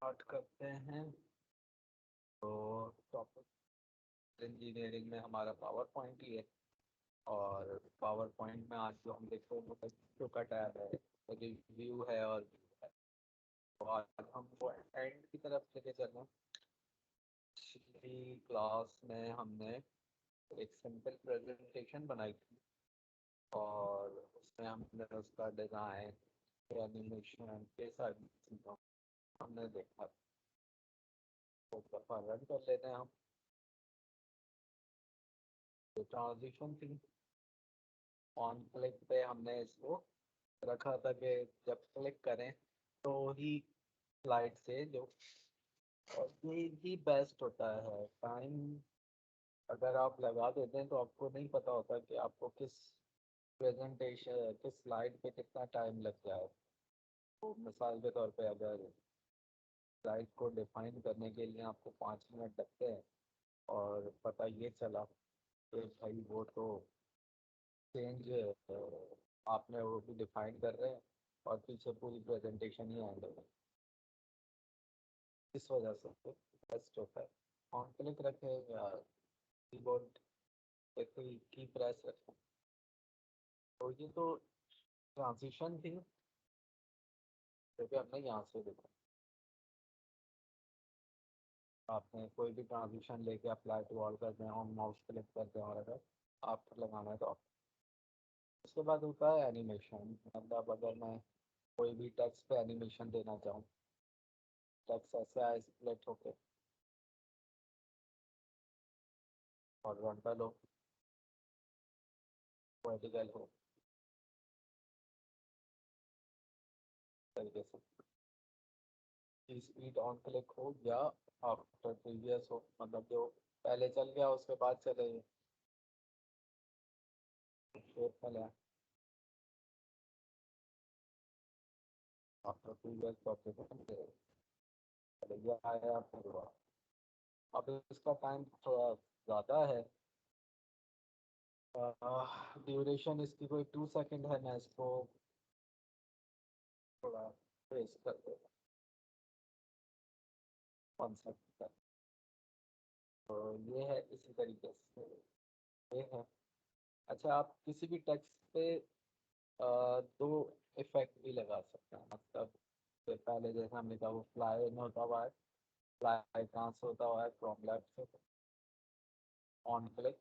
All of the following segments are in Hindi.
स्टार्ट करते हैं। तो टॉपिक इंजीनियरिंग में हमारा पावर पॉइंट ही है। और पावर पॉइंट में आज जो हम देखते हैं वो बच्चों का टैब है, रिव्यू है और view है। तो आज हमको एंड की तरफ लेके चलना। पिछली क्लास में हमने एक सिंपल प्रेजेंटेशन बनाई थी और उसमें हमने उसका डिज़ाइन, एनिमेशन ये सारी चीज़ों हमने देखा। तो दफ़ा रन कर लेते हैं हम। तो ट्रांजिशन थी, ऑन क्लिक पे हमने इसको रखा था कि जब क्लिक करें तो ही स्लाइड से जो, और ये ही बेस्ट होता है। टाइम अगर आप लगा देते हैं तो आपको नहीं पता होता कि आपको किस प्रेजेंटेशन किस स्लाइड पे कितना टाइम लग जाए। तो मिसाल के तौर पे अगर स्लाइड को डिफाइन करने के लिए आपको 5 मिनट लगते हैं और पता ये चला कि भाई वो तो चेंज आपने वो भी डिफाइन कर रहे हैं और पीछे पूरी प्रेजेंटेशन ही एंड हो, इस वजह से तो बेस्ट होता है। ऑन क्लिक रखें या कीबोर्ड पे कोई की प्रेस रखें। तो ये तो ट्रांजिशन थी जो कि हमने यहाँ से देखा। आपने कोई भी ट्रांजिशन लेके अप्लाई टू ऑल कर दें और माउस क्लिक कर दें और अगर आप लगाना है तो आप, उसके बाद होता है एनिमेशन। मतलब अगर मैं कोई भी टेक्स्ट पे एनिमेशन देना चाहूँ, टेक्स्ट ऐसे आए स्प्लिट होके हॉरिजॉन्टल हो, वर्टिकल हो, तरीके से स्पीड ऑन क्लिक हो या आफ्टर प्रीवियस हो, मतलब जो पहले चल गया उसके बाद चले शेप में ले आफ्टर प्रीवियस डॉक्यूमेंट चले गया आया फिर हुआ। अब इसका टाइम थोड़ा ज़्यादा है। ड्यूरेशन इसकी कोई 2 सेकेंड है। मैं इसको थोड़ा फेस कर देता 1 सेकेंड। तो ये है इसी तरीके से ये है। अच्छा, आप किसी भी टेक्स्ट पे दो इफेक्ट भी लगा सकते हैं। मतलब कि पहले जैसा हमने कहा वो फ्लाई इन होता हुआ है, फ्लाई कहाँ से होता हुआ है, फ्रॉम लेफ्ट से, ऑन क्लिक,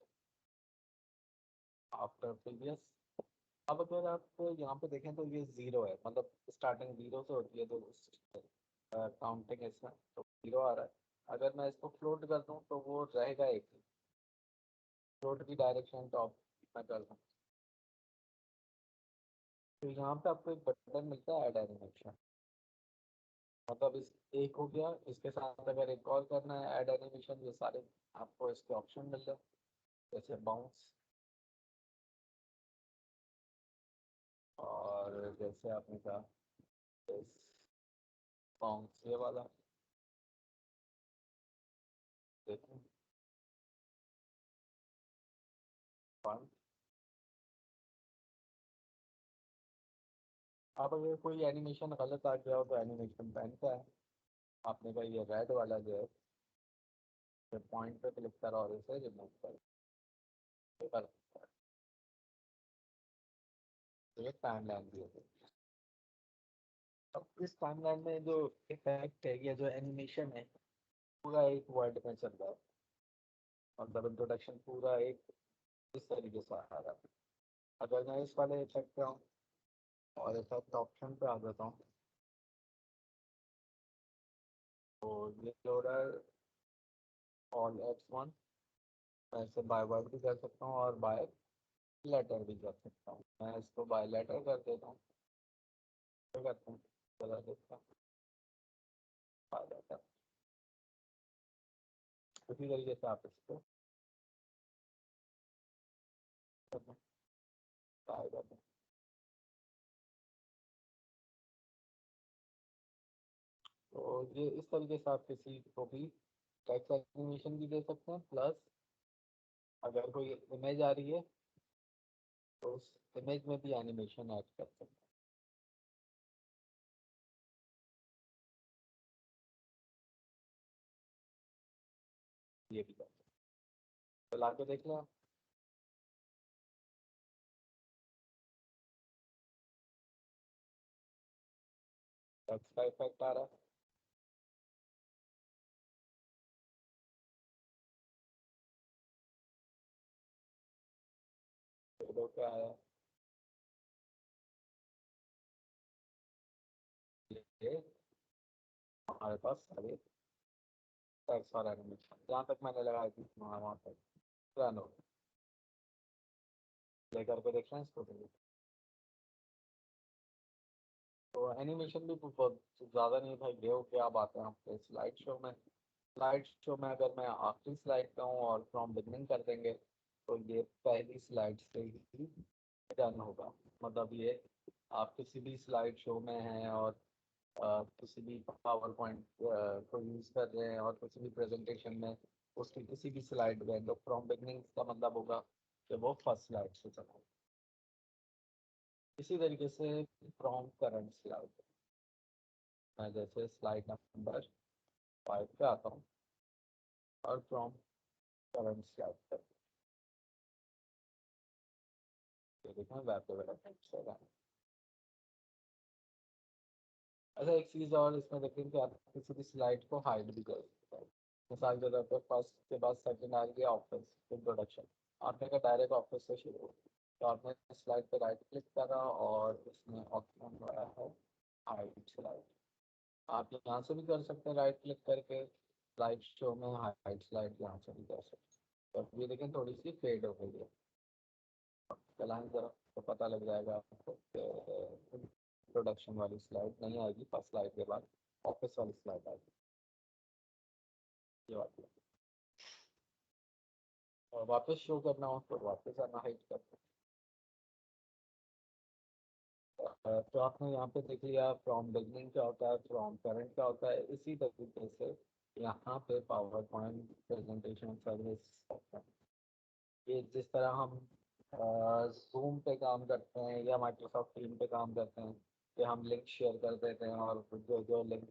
आफ्टर प्रीवियस। अब अगर आप यहाँ पे देखें तो ये जीरो है, मतलब स्टार्टिंग जीरो से होती है तो काउंटिंग इसमें तो जीरो आ रहा है। अगर मैं इसको फ्लोट कर दूँ तो वो रहेगा एक ही, फ्लोट की डायरेक्शन टॉप में कर दूँ। तो यहाँ पे आपको एक बटन मिलता है ऐड एनिमेशन। मतलब इस एक हो गया, इसके साथ अगर एक और करना है ऐड एनिमेशन, ये सारे आपको इसके ऑप्शन मिल रहे हैं। जैसे बाउंस, और जैसे आपने कहा बाउंस ये वाला देखें, फन। अब अगर कोई एनिमेशन गलत आ गया हो तो एनिमेशन पेन का है। आपने कहा ये रेड वाला जो है, पॉइंट पे क्लिक करा और इसे रिमूव कर तो ये टाइमलाइन भी है। अब इस टाइमलाइन में जो इफेक्ट है या जो एनिमेशन है पूरा एक वर्ड में चल रहा है। मतलब इंट्रोडक्शन पूरा एक इस तरीके से आ रहा है। अगर मैं इस वाले इफेक्ट पे आऊँ और इफेक्ट ऑप्शन पे आ जाता हूँ तो ये हो रहा है ऑल X1। मैं इसे बाय वर्ड भी कर सकता हूँ और बाय लेटर भी कर सकता हूँ। मैं इसको बाय लेटर कर देता हूँ, क्या करता हूँ बता देता हूँ, बाय लेटर। उसी तरीके से आप इसको बाय कर दें। तो ये इस तरीके से आप किसी को भी टेक्स्ट एनिमेशन भी दे सकते हैं, प्लस अगर कोई इमेज आ रही है तो उस इमेज में भी एनिमेशन ऐड कर सकते हैं। ये भी कर तो ला के देख लो। टच का इफेक्ट आ रहा है। शेडो क्या आया? ये हमारे पास सारे टैक्स और एनिमेशन जहाँ तक मैंने लगाई थी वहाँ तक रन हो लेकर के देख लें इसको तो एनिमेशन भी बहुत ज़्यादा नहीं भाई ये हो क्या बात है आपके स्लाइड शो में। स्लाइड शो में अगर मैं आखिरी स्लाइड का हूँ और फ्रॉम बिगनिंग कर देंगे तो ये पहली स्लाइड से ही डन होगा। मतलब ये आप किसी भी स्लाइड शो में हैं और किसी भी पावर पॉइंट को यूज़ कर रहे हैं और किसी भी प्रेजेंटेशन में उसकी किसी भी स्लाइड में तो फ्रॉम बिगनिंग का मतलब होगा कि वो फर्स्ट स्लाइड से चला। इसी तरीके से फ्रॉम करंट स्लाइड मैं जैसे स्लाइड नंबर 5 पे आता हूँ और फ्रॉम करंट स्लाइड पर देखें वेब डेवलपमेंट से। अच्छा एक चीज़ और इसमें देखें कि आप किसी भी स्लाइड को हाइड भी कर सकते हैं। मिसाल के तौर पर फर्स्ट के बाद सेकंड आ गया ऑफिस इंट्रोडक्शन। आपने कहा डायरेक्ट ऑफिस से शुरू हो तो आपने स्लाइड पर राइट क्लिक करा और इसमें ऑप्शन बना है हाइड स्लाइड। आप यहाँ से भी कर सकते हैं राइट क्लिक करके स्लाइड शो में हाइड स्लाइड यहाँ से भी कर सकते हैं। तो ये देखें थोड़ी सी फेड हो गई है। चलाएं जरा तो पता लग जाएगा आपको प्रोडक्शन वाली स्लाइड नहीं आएगी फर्स्ट स्लाइड के बाद ऑफिस वाली स्लाइड आएगी। ये बात है। और वापस शो करना हो तो वापस आना हाइड करना। तो आपने यहाँ पे देख लिया फ्रॉम बिगनिंग क्या होता है फ्रॉम करंट क्या होता है। इसी तरीके से यहाँ पे पावर पॉइंट प्रेजेंटेशन सर्विस ये जिस तरह हम जूम पे काम करते हैं या माइक्रोसॉफ्ट टीम पे काम करते हैं कि हम लिंक शेयर कर देते हैं और जो जो लिंक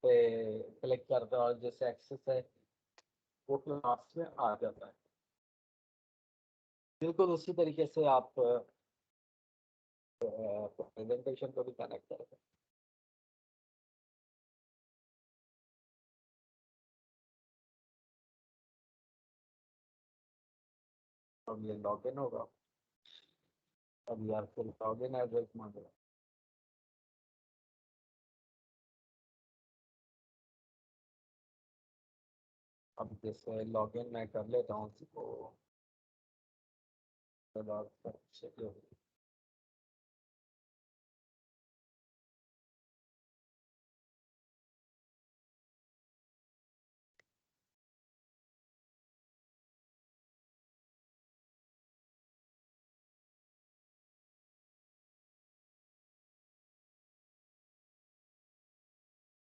पे क्लिक करते हैं और जैसे एक्सेस है वो क्लास में आ जाता है। बिल्कुल उसी तरीके से आप प्रेजेंटेशन को भी कनेक्ट करते हैं। अब ये लॉगिन होगा। अब यार फिर लॉगिन एड्रेस मांगेगा। अब जैसे लॉगिन मैं कर लेता हूँ उसको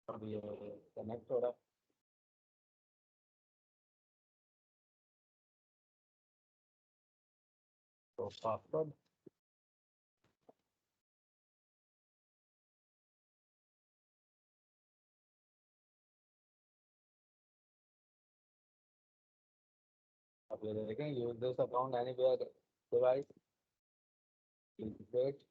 अब ये कनेक्ट हो रहा है। तो पासवर्ड अब ये देखें use this account anywhere device wait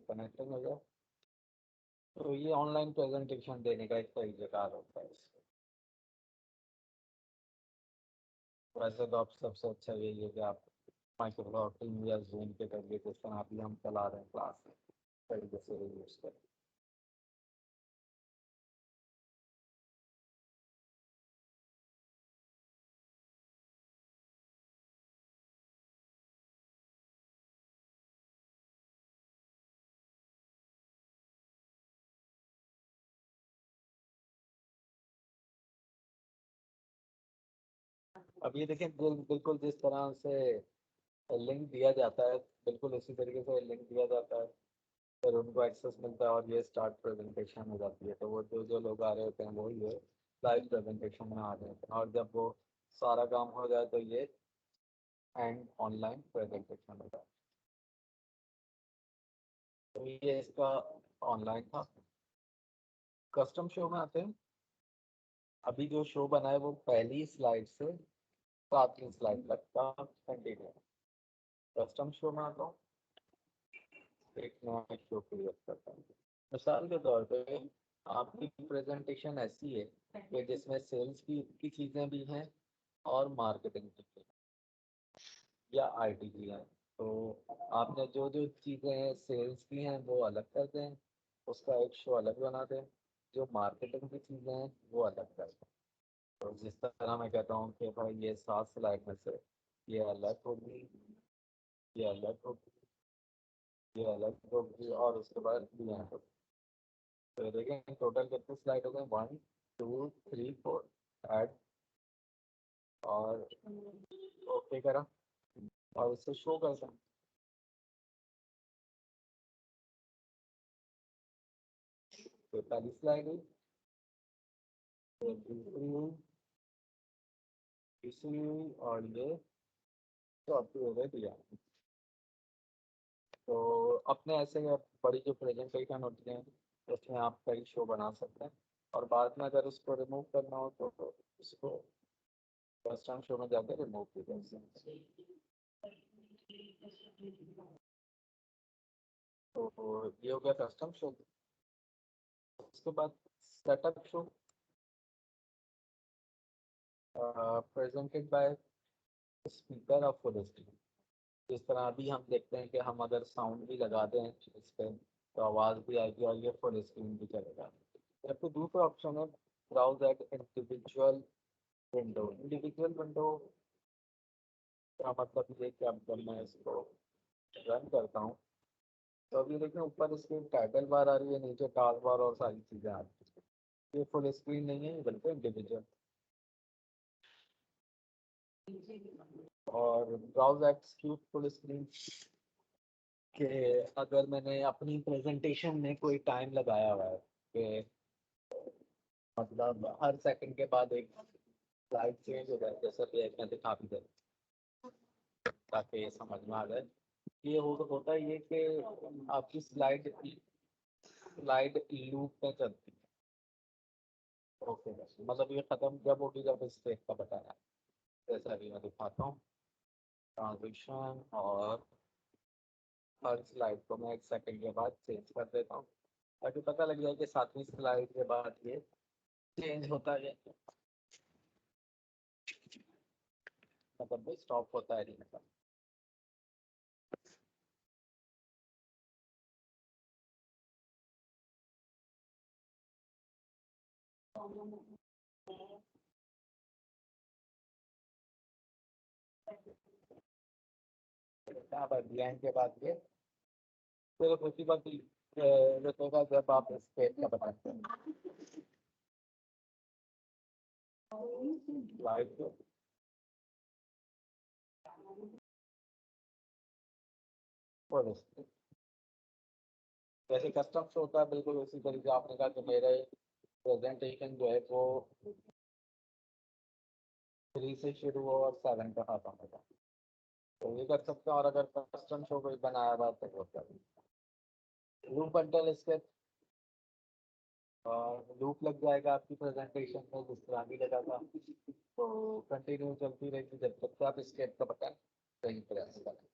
connecting हो गया। तो ये ऑनलाइन प्रेजेंटेशन देने का एक तरीका होता है। वैसे तो आप सबसे अच्छा यही है कि आप माइक्रोसॉफ्ट टीम या जूम के जरिए जिस तरह अभी हम चला रहे हैं क्लास तरीके से यूज करें। अब ये देखें बिल्कुल जिस तरह से लिंक दिया जाता है, बिल्कुल उसी तरीके से लिंक दिया जाता है, फिर उनको एक्सेस मिलता है और ये स्टार्ट प्रेजेंटेशन हो जाती है। तो वो जो जो लोग आ रहे होते हैं वो ये लाइव प्रेजेंटेशन में आ रहे होते हैं, और जब वो सारा काम हो जाए तो ये एंड ऑनलाइन प्रेजेंटेशन होता है। तो ये इसका ऑनलाइन था। कस्टम शो में आते हैं। अभी जो शो बना है वो पहली स्लाइड से 7वीं स्लाइड तक का कंटिन्यू। कस्टम शो में आता हूँ, एक नया शो क्रिएट करता हूँ। मिसाल के तौर पे आपकी प्रेजेंटेशन ऐसी है कि जिसमें सेल्स की चीज़ें भी हैं और मार्केटिंग की भी हैं, या आईटी की हैं। तो आपने जो जो चीज़ें सेल्स की हैं वो अलग कर दें, उसका एक शो अलग बना दें। जो मार्केटिंग की चीज़ें हैं वो अलग कर दें। तो जिस तरह मैं कहता हूँ कि भाई ये 7 स्लाइड में से ये अलग होगी, ये अलग होगी, ये अलग होगी, और उसके बाद ये होगी। तो देखें टोटल कितने स्लाइड हो गए, 1 2 3 4। ऐड और ओके करा और इसे शो करता हूँ। तो पहली स्लाइड हुई, तो दूसरी हुई, तीसरी हुई, और ये चौथी हो गई दिया। तो अपने ऐसे बड़ी जो प्रेजेंटेशन होती है उसमें आप कई शो बना सकते हैं, और बाद में अगर उसको रिमूव करना हो तो उसको कस्टम शो में जाकर रिमूव भी कर सकते हैं। तो ये हो गया कस्टम शो। उसके बाद setup show, presented by speaker of full screen. जिस तरह अभी हम देखते हैं कि हम अगर साउंड भी लगा दें इस पे तो आवाज़ भी आएगी और ये फुल स्क्रीन भी चलेगा। या फिर दूसरा ऑप्शन है browse at individual window. Individual window का मतलब ये कि अब जब मैं इसको रन करता हूँ तो अभी देखिए ऊपर इसकी टाइटल बार आ रही है, नीचे टास्क बार और सारी चीज़ें आ रही है। ये फुल स्क्रीन नहीं है, बल्कि इंडिविजुअल। और ब्राउज एक्सक्यूट फुल स्क्रीन के अगर मैंने अपनी प्रेजेंटेशन में कोई टाइम लगाया हुआ है कि मतलब हर सेकंड के बाद एक स्लाइड चेंज हो जाए, जैसा कि एक मैं दिखा भी दे ताकि ये समझ में आ जाए। ये होता है ये कि आपकी स्लाइड स्लाइड लूप में चलती है। ओके, मतलब ये खत्म जब होगी जब स्टेप का बताना है। जैसा अभी मैं दिखाता हूँ ट्रांजिशन, और हर स्लाइड को मैं 1 सेकंड के बाद चेंज कर देता हूँ ताकि पता लग जाए कि 7वीं स्लाइड के बाद ये चेंज होता है, मतलब स्टॉप होता है नहीं मतलब। यहाँ पर ब्लैंक के बाद ये फिर उसी वक्त रुकेगा जब आप स्पेस का बताते हैं स्लाइड को। और जैसे कस्टम शो होता है बिल्कुल उसी तरीके आपने कहा कि मेरे प्रेजेंटेशन जो है वो 3 से शुरू हो और 7 का खत्म होगा, तो ये कर सकते हैं। और अगर कस्टम शो कोई बनाया हुआ तो वो कर लूप अंटिल इसके लूप लग जाएगा आपकी प्रेजेंटेशन में, जिस तरह भी लगा था। तो कंटिन्यू चलती रहेगी जब तक कि आप स्केप का बटन सही प्रेस करें।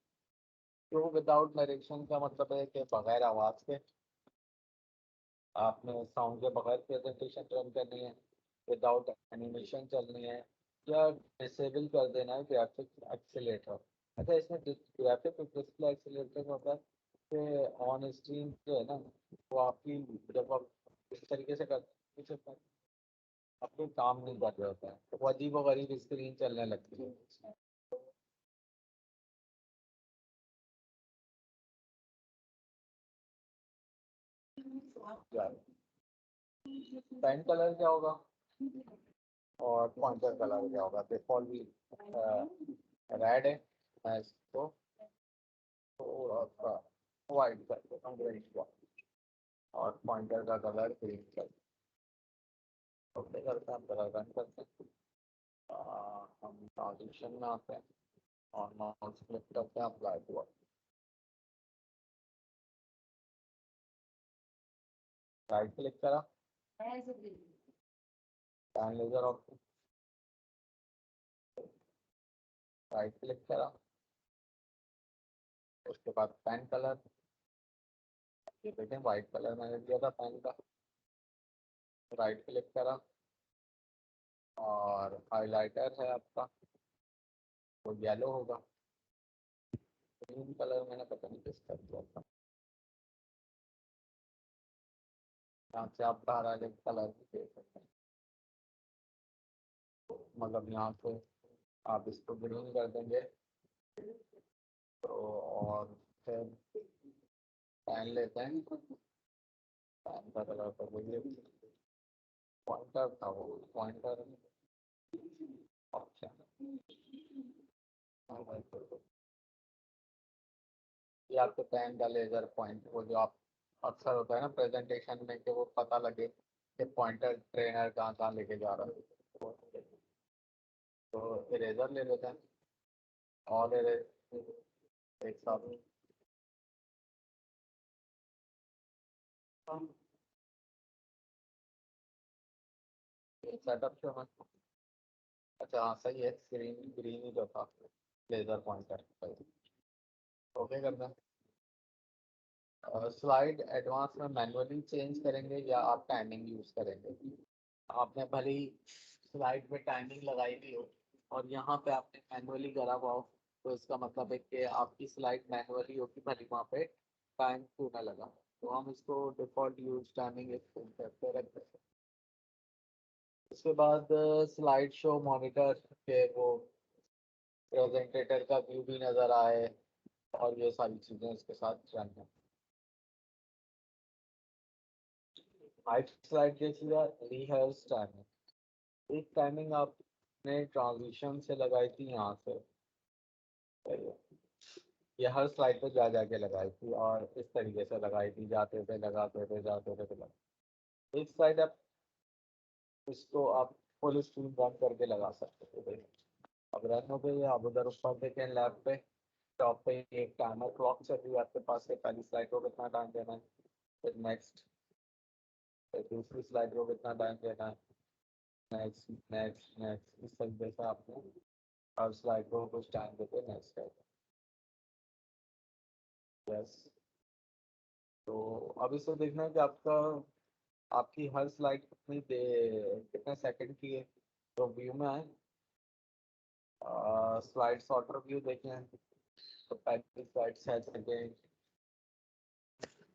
तो विदाउट नरेशन का मतलब है कि बगैर आवाज़ के आपने साउंड के बगैर प्रेजेंटेशन रन करनी है, विदाउट एनिमेशन चलनी है, या डिसेबल कर देना है ग्राफिक एक्सीलेटर। अच्छा, इसमें ग्राफिक डिस्प्ले एक्सीलेटर होता है कि ऑन स्क्रीन जो है ना वो आपकी जब आप इस तरीके से कर अपने काम नहीं कर रहे होते हैं तो वो अजीब व गरीब स्क्रीन चलने लगती है। पेन कलर क्या होगा? और पॉइंटर कलर क्या होगा, डिफॉल्ट भी रेड है, मैं इसको थोड़ा सा वाइट कर देता हूँ, ग्रीन वाइट, और पॉइंटर का कलर ग्रीन कर, ओके करते हैं, हम कलर रन करते हैं। हम ट्रांजिशन में आते हैं और माउस क्लिक करते हैं, अप्लाई टू, राइट क्लिक करा, pan ledger option, right click करा, उसके बाद पेन कलर, ये देखें वाइट कलर मैंने दिया था पेन का, राइट क्लिक करा, और हाइलाइटर है आपका वो येलो होगा, ग्रीन कलर मैंने पता नहीं किस कर दिया था, यहाँ से आप बाहर आगे कलर भी दे सकते हैं, मतलब यहाँ से आप इसको ग्रीन कर देंगे तो, और फिर पेन लेते हैं, पेन का कलर तो वही पॉइंटर था, वो पॉइंटर ऑप्शन, ये आपके पेन का लेजर पॉइंट, वो जो आप अक्सर होता है ना प्रेजेंटेशन में कि वो पता लगे कि पॉइंटर ट्रेनर कहाँ कहाँ लेके जा रहा है, तो इरेजर ले लेते हैं, और एक साथ सेटअप जो है, अच्छा हाँ सही है, ग्रीन ग्रीन ही जो था लेजर पॉइंटर, ओके कर दें। स्लाइड एडवांस में मैनुअली चेंज करेंगे या आप टाइमिंग यूज करेंगे, आपने भले ही स्लाइड में टाइमिंग लगाई भी हो और यहाँ पे आपने मैनुअली करा हुआ हो, तो इसका मतलब है कि आपकी स्लाइड मैनुअली होगी, भले वहाँ पे टाइम क्यों ना लगा, तो हम इसको डिफॉल्ट यूज टाइमिंग करते रखते हैं। उसके बाद स्लाइड शो मॉनिटर के वो प्रेजेंटेटर का व्यू भी नज़र आए, और ये सारी चीज़ें इसके साथ रन है। हाइट स्लाइड के रिहर्स टाइमिंग, एक टाइमिंग आपने ट्रांजिशन से लगाई थी यहाँ से, ये हर स्लाइड पे जा जाके लगाई थी और इस तरीके से लगाई थी, जाते थे लगाते थे जाते थे एक स्लाइड आप इसको आप फुल स्क्रीन रन करके लगा सकते थे, अब रन हो गई, आप उधर ऊपर देखें लैब पे टॉप पे एक टाइमर क्लॉक चल रही है आपके पास, से पहली स्लाइड को कितना टाइम देना है, फिर नेक्स्ट, फिर दूसरी स्लाइड को कितना टाइम देना है, नेक्स्ट नेक्स्ट नेक्स्ट, इस तरीके से आपने हर स्लाइड को कुछ टाइम देते नेक्स्ट है। यस, तो अब इसको देखना है कि आपका आपकी हर स्लाइड कितने सेकंड की है, तो व्यू में आए, स्लाइड सॉर्टर व्यू देखें, तो पहली स्लाइड 6 सेकेंड,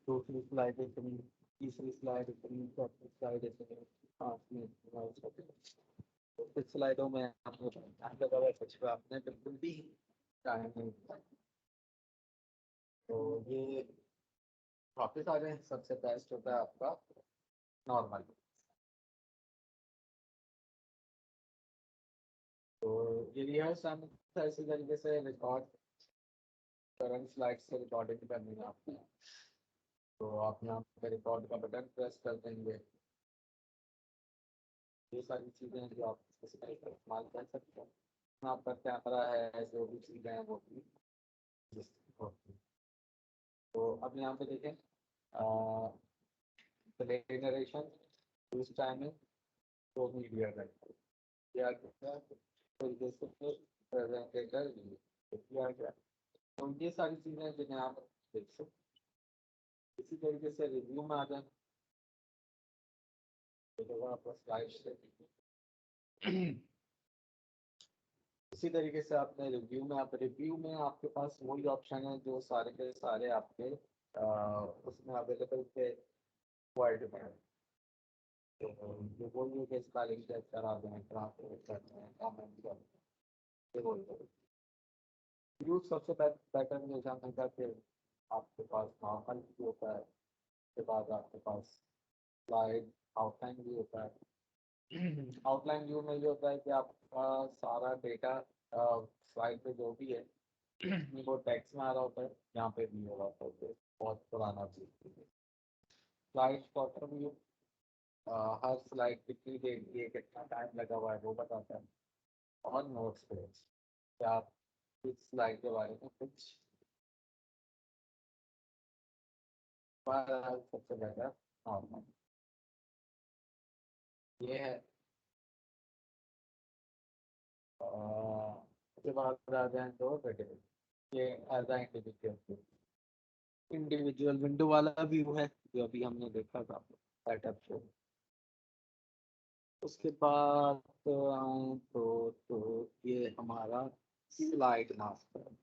दूसरी स्लाइड इतनी, तीसरी स्लाइड इतनी, चौथी स्लाइड इतनी, पांचवी तो कुछ स्लाइडों में आपको टाइम लगा हुआ है, कुछ पे आपने बिल्कुल भी टाइम नहीं दिया। तो ये वापस आ गए, सबसे बेस्ट होता है आपका नॉर्मल, तो ये रिहर्स इसी तरीके से रिकॉर्ड करंट स्लाइड से रिकॉर्डिंग करनी है आपने, तो आप यहाँ पे रिकॉर्ड का बटन प्रेस कर देंगे, ये सारी चीज़ें हैं जो आप इसका इस्तेमाल कर सकते हैं, आपका कैमरा है, जो भी चीज़ें हैं वो भी होती हैं। तो अब यहाँ पे देखें प्ले नरेशन, यूज टाइमिंग, तो मीडिया राइट, क्या तरीके से प्रेजेंटेटर किया गया, तो ये सारी चीज़ें जिन्हें आप देख सकते, इसी तरीके से रिव्यू में आ जाए, तो आपका स्लाइड से इसी तरीके से आपने रिव्यू में आपके पास वही ऑप्शन है जो सारे के सारे आपके उसमें अवेलेबल थे वर्ड में, तो जो बोलिए कि स्पेलिंग चेक करा दें, ट्रांसलेट करते हैं, कमेंट करते हैं, ये बोलते हैं यूज सबसे बेटर ये जानने का कि आपके पास नॉर्मल भी होता है, उसके बाद आपके पास स्लाइड आउटलाइन भी होता है, आउटलाइन व्यू में ये होता है कि आपका सारा डेटा स्लाइड पे जो भी है वो टेक्स्ट में आ रहा होता है, यहाँ पे भी हो रहा होता है, बहुत पुराना चीज। स्लाइड क्वार्टर व्यू हर स्लाइड कितनी देर की है, कितना टाइम लगा हुआ है वो बताता है। और नोट्स पेज, क्या आप इस स्लाइड के बारे में कुछ सबसे बेटर नॉर्मल ये है। उसके बाद आ जाए तो ये एज इंडिविजुअल, इंडिविजुअल विंडो वाला व्यू है जो अभी हमने देखा था सेटअप से। उसके बाद तो ये हमारा स्लाइड मास्टर।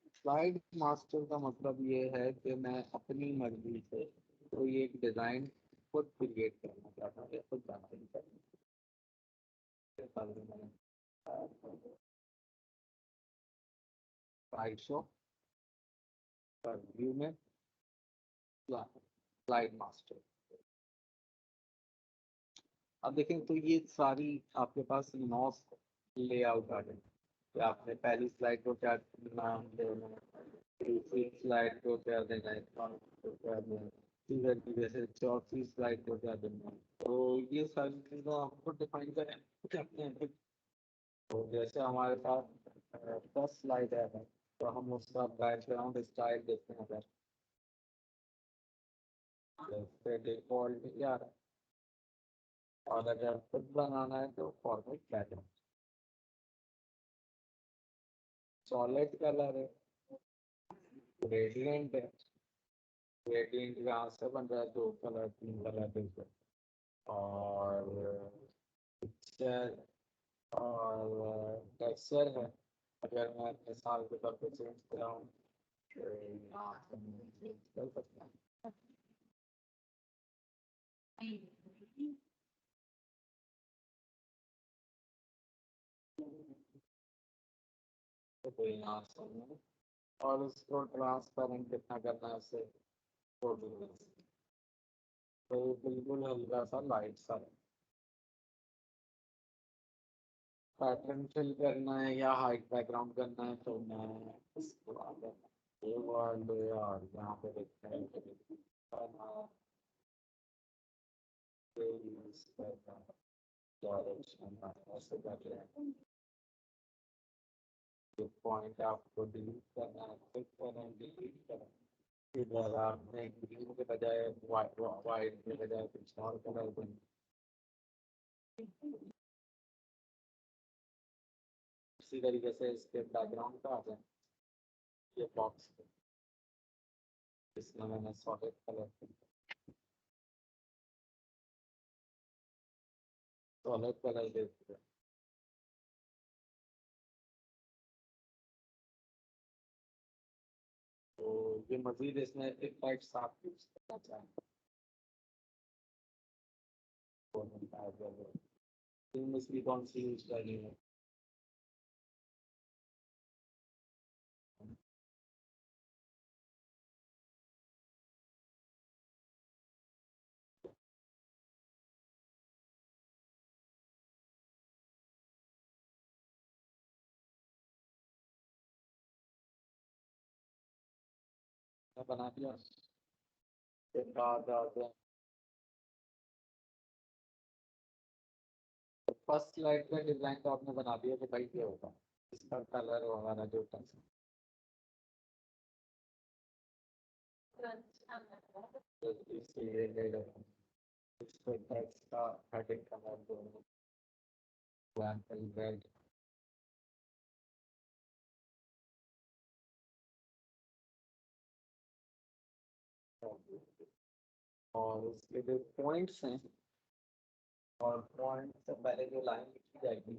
स्लाइड मास्टर का मतलब ये है कि मैं अपनी मर्जी से कोई एक डिजाइन खुद क्रिएट करना चाहता हूँ या खुद बनाना चाहता हूँ। स्लाइड शो पर व्यू में स्लाइड मास्टर। अब देखें तो ये सारी आपके पास 9 लेआउट आ गए कि आपने पहली स्लाइड को क्या नाम देना है, दूसरी स्लाइड को क्या देना है, को क्या देना है, इसी तरीके से चौथी स्लाइड को क्या देना है। तो ये सारी चीज़ें आपको डिफाइन करें अपने आप। तो जैसे हमारे पास 10 स्लाइड है तो हम उसका बैकग्राउंड स्टाइल देखते हैं अगर जैसे डिफॉल्ट क्या है, और अगर खुद बनाना है तो फॉर्मेट बैकग्राउंड सॉलिड कलर है, ग्रेडियंट है, ग्रेडियंट यहाँ से बन रहा है 2 कलर 3 कलर देखो, और पिक्चर और टेक्सचर है। अगर मैं मिसाल के तौर पर चेंज कराऊँ तो यहाँ से मैं change कर सकता हूँ। तो यहाँ से मैं और उसको ट्रांसपेरेंट कितना करना है उसे फोटो, तो ये बिल्कुल हल्का सा लाइट सा पैटर्न फिल करना है या हाइट बैकग्राउंड करना है तो मैं इसको ये वाले यार यहाँ पे देखते हैं ऐसे कर रहे हैं। पॉइंट आपको डिलीट करना है, क्लिक करें डिलीट करें, फिर आपने ग्रीन के बजाय वाइट के बजाय कुछ और कलर दें। इसी तरीके से इसके बैकग्राउंड का आ जाए ये बॉक्स, इसमें मैंने सॉलिड कलर दे दिया। तो ये मजीद इसमें इफेक्ट्स आप यूज करना चाहें तो इसमें कौन सी यूज करनी है। मैं बना दिया फिर बाद फर्स्ट स्लाइड का डिजाइन तो आपने बना दिया कि भाई क्या होगा इसका कलर वगैरह जो था, तो इसलिए इसको टेक्स्ट का हेडिंग कलर दो एग्जाम्पल रेड, और उसके जो पॉइंट्स हैं और पॉइंट से पहले जो लाइन लिखी जाएगी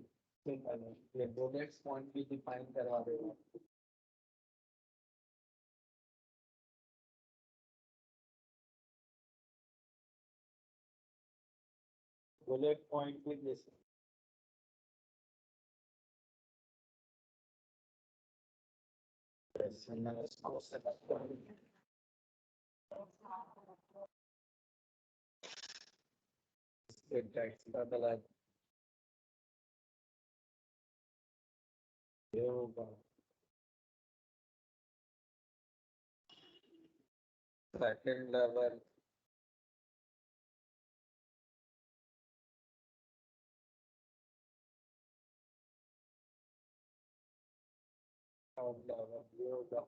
ये बुलेट्स पॉइंट भी डिफाइन करवा देगा। बुलेट पॉइंट भी जैसे मैंने इसको सेलेक्ट कर लिया। सिंटैक्स का कलर ये होगा। सेकंड लेवल थर्ड लेवल ये होगा।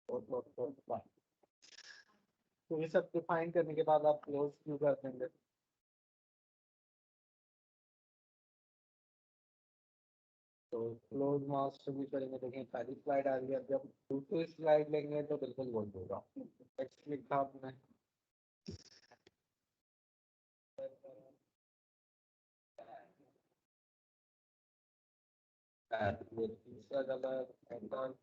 और तो ये सब डिफाइन करने के बाद आप क्लोज क्यों कर देंगे? तो क्लोज मास्टर भी करेंगे। देखें पहली स्लाइड आ रही है, जब दूसरी स्लाइड लेंगे तो बिल्कुल बोल दूंगा। टेक्स्ट लिखा आपने, ये तीसरा कलर एंटर।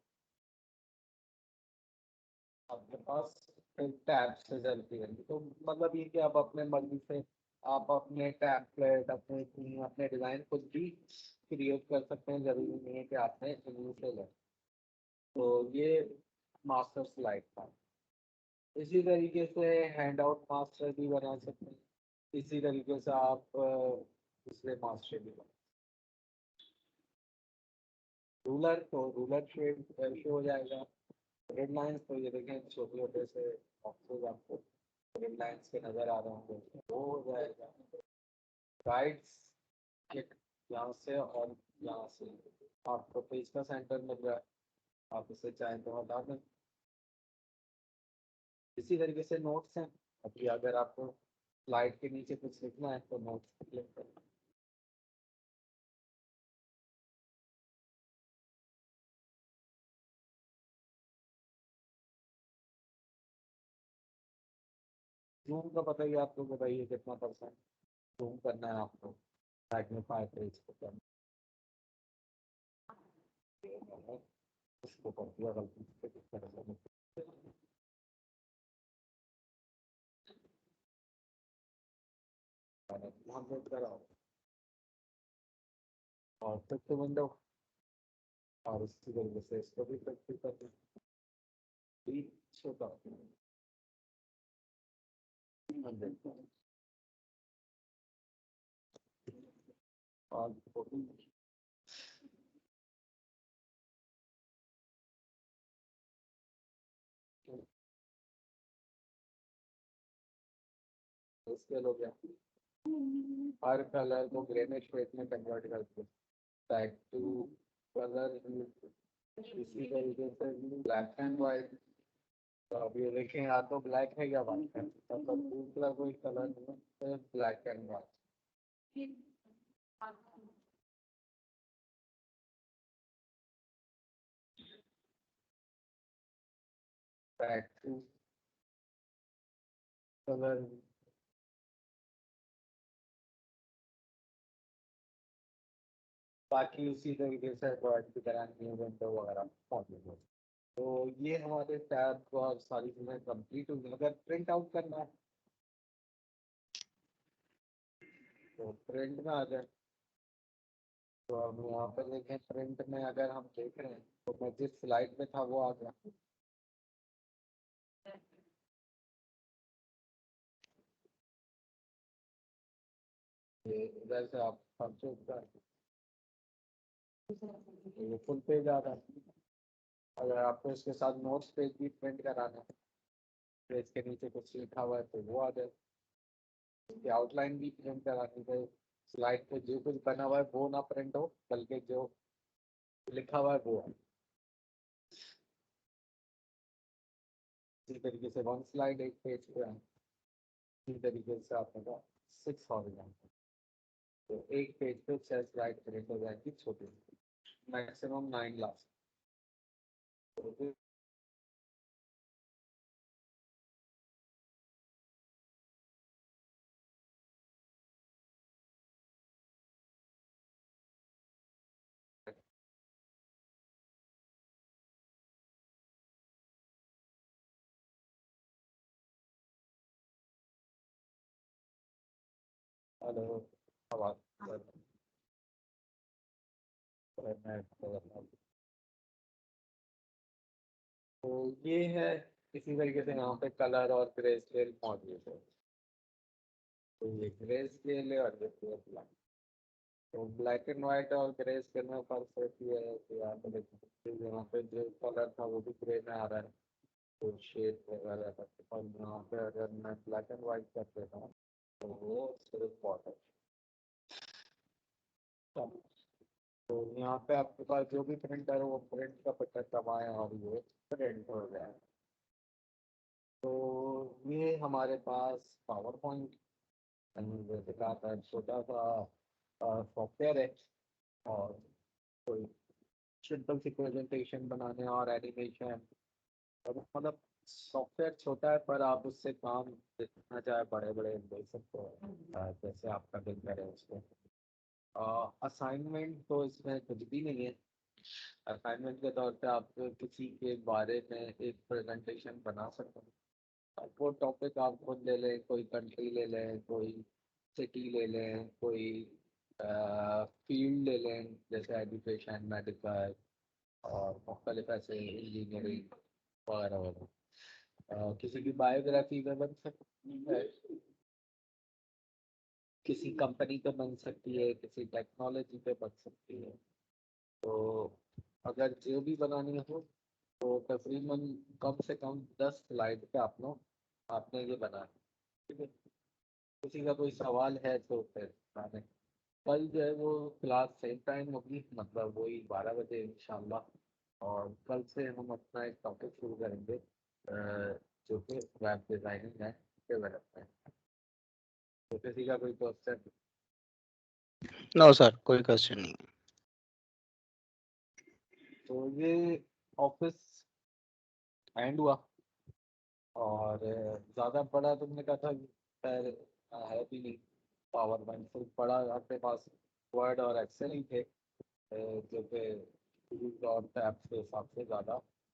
आपके पास एक टैब से चलती है, तो मतलब ये कि आप अपने मर्जी से आप अपने टैबलेट अपने theme, अपने डिजाइन खुद भी क्रिएट कर सकते हैं। जरूरी नहीं है कि आपने इन्हीं से लें। तो ये मास्टर स्लाइड था। इसी तरीके से हैंड आउट मास्टर भी बना सकते हैं। इसी तरीके से आप दूसरे मास्टर भी बना। रूलर तो रूलर शेड शो हो जाएगा। रेड लाइंस तो ये देखें छोटे छोटे से बॉक्सेस आपको रेड लाइंस के नजर आ रहे होंगे, वो हो जाएगा। गाइड्स एक यहाँ से और यहाँ से आपको पेज का सेंटर मिल रहा है, आप इसे चाहें तो हटा दें। इसी तरीके से नोट्स हैं। अभी अगर आपको स्लाइड के नीचे कुछ लिखना है तो नोट्स क्लिक करें। जूम का पता ही आपको, बताइए कितना परसेंट जूम करना है आपको, मैग्नीफाई पेज को करना है। उसको कर दिया गलती से किस तरह से। 100 कराओ और फिर तो विंडो, और इसी तरीके से इसको भी फिक्स कर दें। छोटा 100 और 14 स्केल हो गया। हर कलर को ग्रेनिश शेड में कन्वर्ट कर दिया। बैक टू कलर इसी तरीके से ब्लैक एंड व्हाइट। तो अब ये देखें या तो ब्लैक है या व्हाइट है, मतलब दूसरा कोई कलर नहीं है, सिर्फ black and white. Back to colour बाकी उसी तरीके से वर्ड की तरह न्यू विंडो वगैरह पॉसिबल हो। तो ये हमारे टैब और सारी चीज़ें कंप्लीट हुई। अगर प्रिंट आउट करना है तो प्रिंट में आ जाए। तो अब यहाँ पर देखें प्रिंट में अगर हम देख रहे हैं तो मैं जिस स्लाइड में था वो आ गया। ये इधर से आप समझो ये फुल पेज आ रहा है। अगर आपको इसके साथ नोट्स पेज भी प्रिंट कराना है तो इसके नीचे कुछ लिखा हुआ है तो वो आ जाए। इसकी आउटलाइन भी प्रिंट करानी है। स्लाइड पे जो कुछ बना हुआ है वो ना प्रिंट हो, बल्कि जो लिखा हुआ है वो है। इसी तरीके से वन स्लाइड एक पेज पे है। इसी तरीके से आपने कहा 6 हॉरिजॉन्टल, तो एक पेज पे 6 स्लाइड प्रिंट हो जाएगी छोटी, मैक्सिमम 9 लास्ट। तो हेलो, आवाज मैं ये है इसी तरीके से यहाँ पे कलर और ग्रे स्केल मौजूद है। तो ये ग्रे स्केल है और ये ब्लैक। तो ब्लैक एंड व्हाइट और ग्रे स्केल में फर्क होती है कि यहाँ पे देखिए यहाँ पे जो कलर था वो भी ग्रे में आ रहा है, तो शेड वगैरह का। और यहाँ पे अगर मैं ब्लैक एंड व्हाइट कर देता हूँ तो वो सिर्फ बॉर्डर। तो यहाँ पे आपके पास जो भी प्रिंटर है वो प्रिंट का बटन दबाएं और ये प्रिंट हो जाए। तो ये हमारे पास पावर पॉइंट दिखा था, छोटा सा सॉफ्टवेयर है। और कोई सिंपल सी प्रेजेंटेशन बनाने और एनिमेशन, और मतलब सॉफ्टवेयर छोटा है पर आप उससे काम जितना चाहे बड़े बड़े ले सकते हो, जैसे आपका दिल करे उसको। असाइनमेंट तो इसमें कुछ भी नहीं है। असाइनमेंट के तौर पे आप किसी के बारे में एक प्रेजेंटेशन बना सकते हो। अब वो टॉपिक आप खुद ले लें, कोई कंट्री ले लें, कोई सिटी ले लें, कोई फील्ड ले लें जैसे एजुकेशन, मेडिकल और मुख्तलिफ ऐसे इंजीनियरिंग वगैरह वगैरह। किसी की बायोग्राफी में बन सकती है, किसी कंपनी पे बन सकती है, किसी टेक्नोलॉजी पे बन सकती है। तो अगर जो भी बनानी हो तो तकरीबन कम से कम 10 स्लाइड पे आपने ये बनाना, ठीक है। किसी का कोई सवाल है तो फिर बनाने। कल जो है वो क्लास सेम टाइम होगी, मतलब वही 12 बजे इंशाल्लाह। और कल से हम अपना एक टॉपिक शुरू करेंगे जो कि वेब डिज़ाइनिंग है, डेवलपमेंट है। तो किसी का कोई क्वेश्चन? नो सर, कोई क्वेश्चन नहीं। तो ये ऑफिस एंड हुआ। और ज़्यादा बड़ा तुमने कहा था कि खैर है भी नहीं। पावर पॉइंट सिर्फ बड़ा आपके पास वर्ड और एक्सेल ही थे, जो कि टूल्स और टैब्स के हिसाब से ज़्यादा